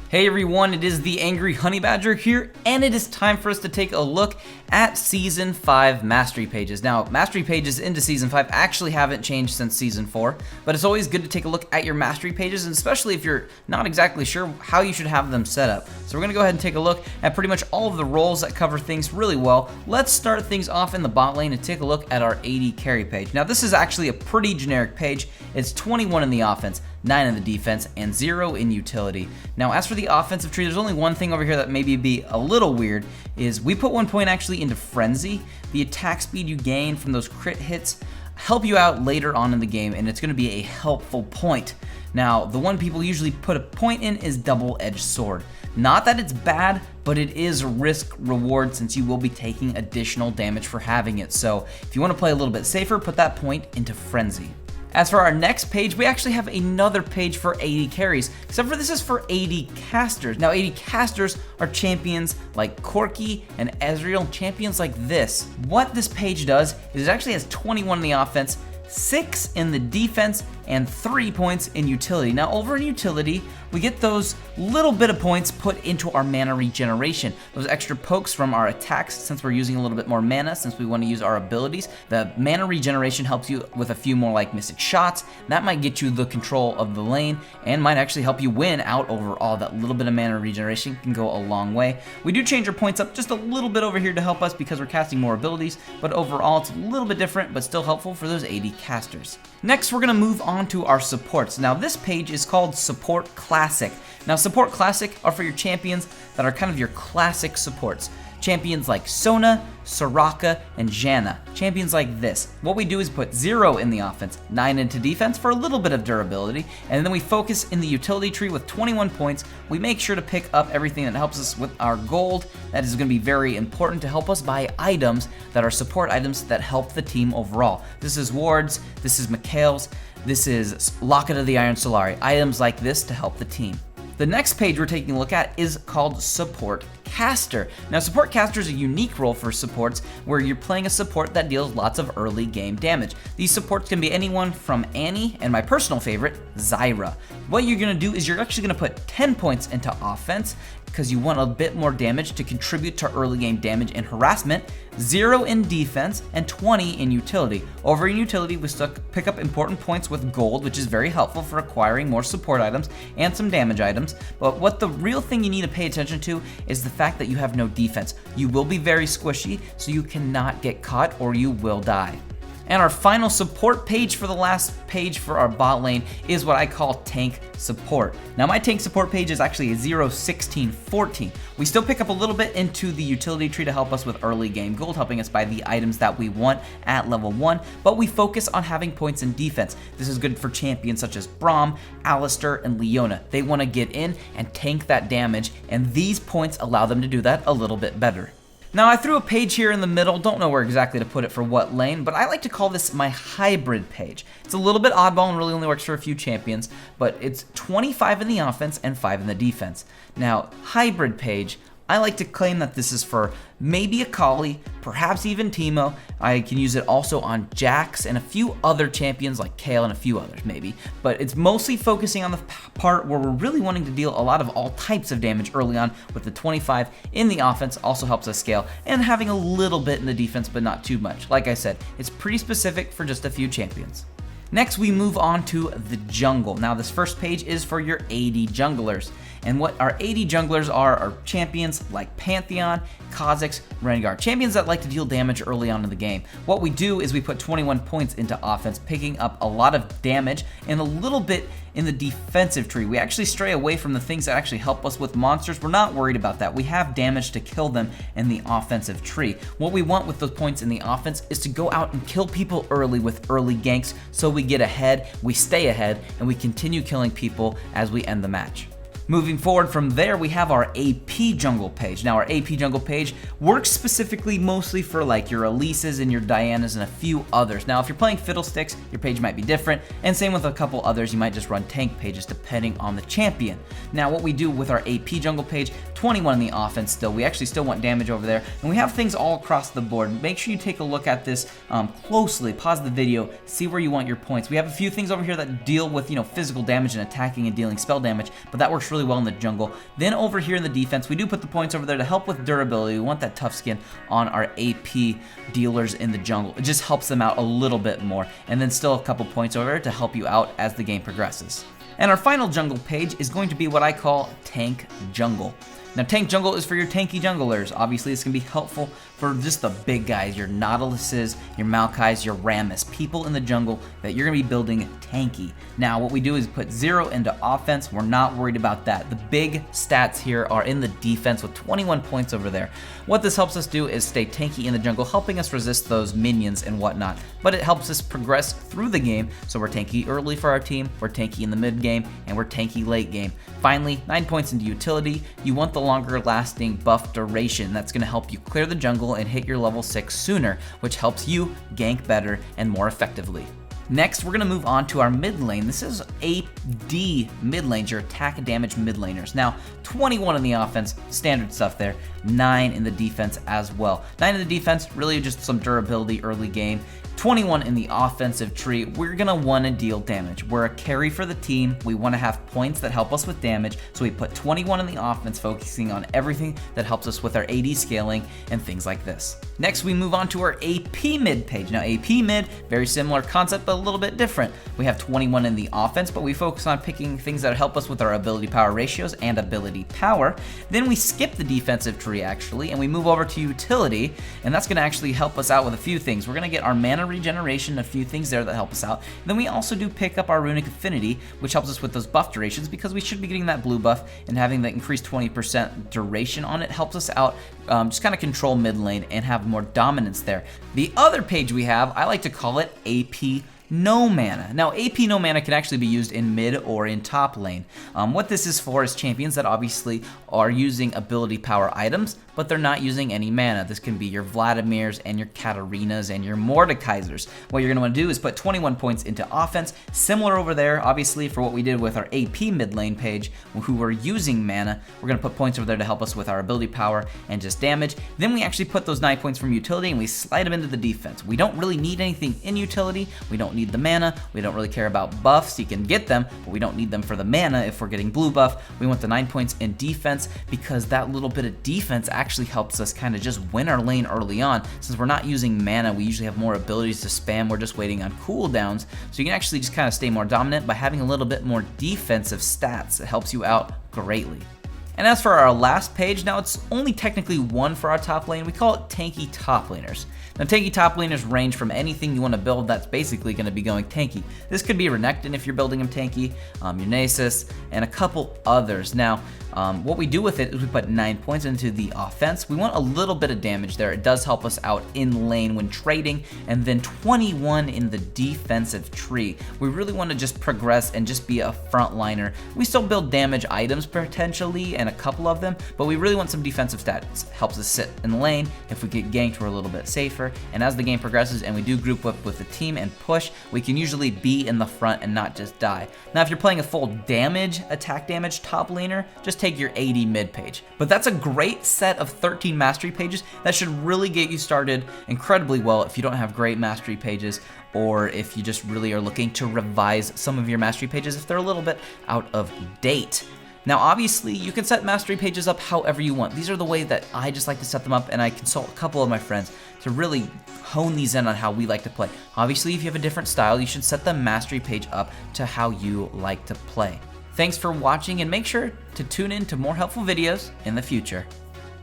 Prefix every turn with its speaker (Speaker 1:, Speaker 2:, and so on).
Speaker 1: Hey everyone, it is the Angry Honey Badger here, and it is time for us to take a look at Season 5 Mastery Pages. Now, Mastery Pages into Season 5 actually haven't changed since Season 4, but it's always good to take a look at your Mastery Pages, and especially if you're not exactly sure how you should have them set up. So we're going to go ahead and take a look at pretty much all of the roles that cover things really well. Let's start things off in the bot lane and take a look at our AD carry page. Now, this is actually a pretty generic page. It's 21 in the offense, 9 in the defense, and 0 in utility. Now, as for the offensive tree, there's only one thing over here that maybe be a little weird, is we put 1 point actually into Frenzy. The attack speed you gain from those crit hits help you out later on in the game, and it's going to be a helpful point. Now, the one people usually put a point in is Double-Edged Sword. Not that it's bad, but it is risk reward since you will be taking additional damage for having it. So if you want to play a little bit safer, put that point into Frenzy. As for our next page, we actually have another page for AD carries, except for this is for AD casters. Now, AD casters are champions like Corki and Ezreal, champions like this. What this page does is it actually has 21 in the offense, 6 in the defense, and 3 points in utility. Now, over in utility, we get those little bit of points put into our mana regeneration. Those extra pokes from our attacks, since we're using a little bit more mana, since we want to use our abilities. The mana regeneration helps you with a few more like Mystic shots. That might get you the control of the lane and might actually help you win out overall. That little bit of mana regeneration can go a long way. We do change our points up just a little bit over here to help us because we're casting more abilities, but overall it's a little bit different, but still helpful for those AD casters. Next, we're going to move on to our supports. Now, this page is called Support Classic. Now, Support Classic are for your champions that are kind of your classic supports. Champions like Sona, Soraka, and Janna. Champions like this. What we do is put 0 in the offense, 9 into defense for a little bit of durability, and then we focus in the utility tree with 21 points. We make sure to pick up everything that helps us with our gold. That is going to be very important to help us buy items that are support items that help the team overall. This is wards, this is Mikhail's, this is Locket of the Iron Solari. Items like this to help the team. The next page we're taking a look at is called Support Caster. Now, Support Caster is a unique role for supports where you're playing a support that deals lots of early game damage. These supports can be anyone from Annie and my personal favorite, Zyra. What you're going to do is you're actually going to put 10 points into offense because you want a bit more damage to contribute to early game damage and harassment, 0 in defense, and 20 in utility. Over in utility, we still pick up important points with gold, which is very helpful for acquiring more support items and some damage items. But what the real thing you need to pay attention to is the fact that you have no defense. You will be very squishy, so you cannot get caught or you will die. And our final support page for the last page for our bot lane is what I call tank support. Now, my tank support page is actually a 0, 16, 14. We still pick up a little bit into the utility tree to help us with early game gold, helping us buy the items that we want at level 1, but we focus on having points in defense. This is good for champions such as Braum, Alistar, and Leona. They want to get in and tank that damage, and these points allow them to do that a little bit better. Now, I threw a page here in the middle, don't know where exactly to put it for what lane, but I like to call this my hybrid page. It's a little bit oddball and really only works for a few champions, but it's 25 in the offense and 5 in the defense. Now, hybrid page, I like to claim that this is for maybe Akali, perhaps even Teemo. I can use it also on Jax and a few other champions like Kayle and a few others maybe. But it's mostly focusing on the part where we're really wanting to deal a lot of all types of damage early on, with the 25 in the offense also helps us scale, and having a little bit in the defense but not too much. Like I said, it's pretty specific for just a few champions. Next, we move on to the jungle. Now, this first page is for your AD junglers. And what our AD junglers are champions like Pantheon, Kha'Zix, Rengar. Champions that like to deal damage early on in the game. What we do is we put 21 points into offense, picking up a lot of damage and a little bit in the defensive tree. We actually stray away from the things that actually help us with monsters. We're not worried about that. We have damage to kill them in the offensive tree. What we want with those points in the offense is to go out and kill people early with early ganks so we get ahead, we stay ahead, and we continue killing people as we end the match. Moving forward from there, we have our AP jungle page. Now, our AP jungle page works specifically mostly for like your Elises and your Dianas and a few others. Now, if you're playing Fiddlesticks, your page might be different, and same with a couple others. You might just run tank pages depending on the champion. Now, what we do with our AP jungle page, 21 in the offense still. We actually still want damage over there, and we have things all across the board. Make sure you take a look at this closely. Pause the video, see where you want your points. We have a few things over here that deal with, physical damage and attacking and dealing spell damage, but that works really really well in the jungle. Then over here in the defense, we do put the points over there to help with durability. We want that tough skin on our AP dealers in the jungle. It just helps them out a little bit more. And then still a couple points over there to help you out as the game progresses. And our final jungle page is going to be what I call Tank Jungle. Now, Tank Jungle is for your tanky junglers. Obviously, it's going to be helpful for just the big guys, your Nautiluses, your Maokais, your Rammus, people in the jungle that you're going to be building tanky. Now, what we do is put 0 into offense. We're not worried about that. The big stats here are in the defense with 21 points over there. What this helps us do is stay tanky in the jungle, helping us resist those minions and whatnot. But it helps us progress through the game, so we're tanky early for our team, we're tanky in the mid game, and we're tanky late game. Finally, 9 points into utility. You want the longer lasting buff duration. That's going to help you clear the jungle and hit your level 6 sooner, which helps you gank better and more effectively. Next, we're going to move on to our mid lane. This is AD mid lanes, your attack damage mid laners. Now, 21 in the offense, standard stuff there. 9 in the defense as well. 9 in the defense, really just some durability early game. 21 in the offensive tree. We're going to want to deal damage. We're a carry for the team. We want to have points that help us with damage, so we put 21 in the offense, focusing on everything that helps us with our AD scaling and things like this. Next, we move on to our AP mid page. Now, AP mid, very similar concept, but a little bit different. We have 21 in the offense, but we focus on picking things that help us with our ability power ratios and ability power. Then we skip the defensive tree, actually, and we move over to utility, and that's going to actually help us out with a few things. We're going to get our mana regeneration, a few things there that help us out. And then we also do pick up our runic affinity, which helps us with those buff durations, because we should be getting that blue buff, and having the increased 20% duration on it helps us out, just kind of control mid lane and have more dominance there. The other page we have, I like to call it AP no mana. Now, AP no mana can actually be used in mid or in top lane. What this is for is champions that obviously are using ability power items, but they're not using any mana. This can be your Vladimirs and your Katarinas and your Mordekaisers. What you're going to want to do is put 21 points into offense, similar over there, obviously, for what we did with our AP mid lane page, who were using mana. We're going to put points over there to help us with our ability power and just damage. Then we actually put those 9 points from utility and we slide them into the defense. We don't really need anything in utility. We don't need the mana. We don't really care about buffs. You can get them, but we don't need them for the mana if we're getting blue buff. We want the 9 points in defense, because that little bit of defense actually helps us kind of just win our lane early on. Since we're not using mana, we usually have more abilities to spam. We're just waiting on cooldowns, so you can actually just kind of stay more dominant by having a little bit more defensive stats. It helps you out greatly. And as for our last page, now it's only technically one for our top lane. We call it tanky top laners. Now, tanky top laners range from anything you want to build that's basically going to be going tanky. This could be Renekton if you're building him tanky, your Nasus, and a couple others. Now, what we do with it is we put 9 points into the offense. We want a little bit of damage there. It does help us out in lane when trading, and then 21 in the defensive tree. We really want to just progress and just be a frontliner. We still build damage items potentially, and a couple of them, but we really want some defensive stats. Helps us sit in the lane. If we get ganked, we're a little bit safer. And as the game progresses and we do group up with the team and push, we can usually be in the front and not just die. Now, if you're playing a full damage, attack damage top laner, just take your AD mid page. But that's a great set of 13 mastery pages that should really get you started incredibly well if you don't have great mastery pages, or if you just really are looking to revise some of your mastery pages if they're a little bit out of date. Now, obviously, you can set mastery pages up however you want. These are the way that I just like to set them up, and I consult a couple of my friends to really hone these in on how we like to play. Obviously, if you have a different style, you should set the mastery page up to how you like to play. Thanks for watching, and make sure to tune in to more helpful videos in the future.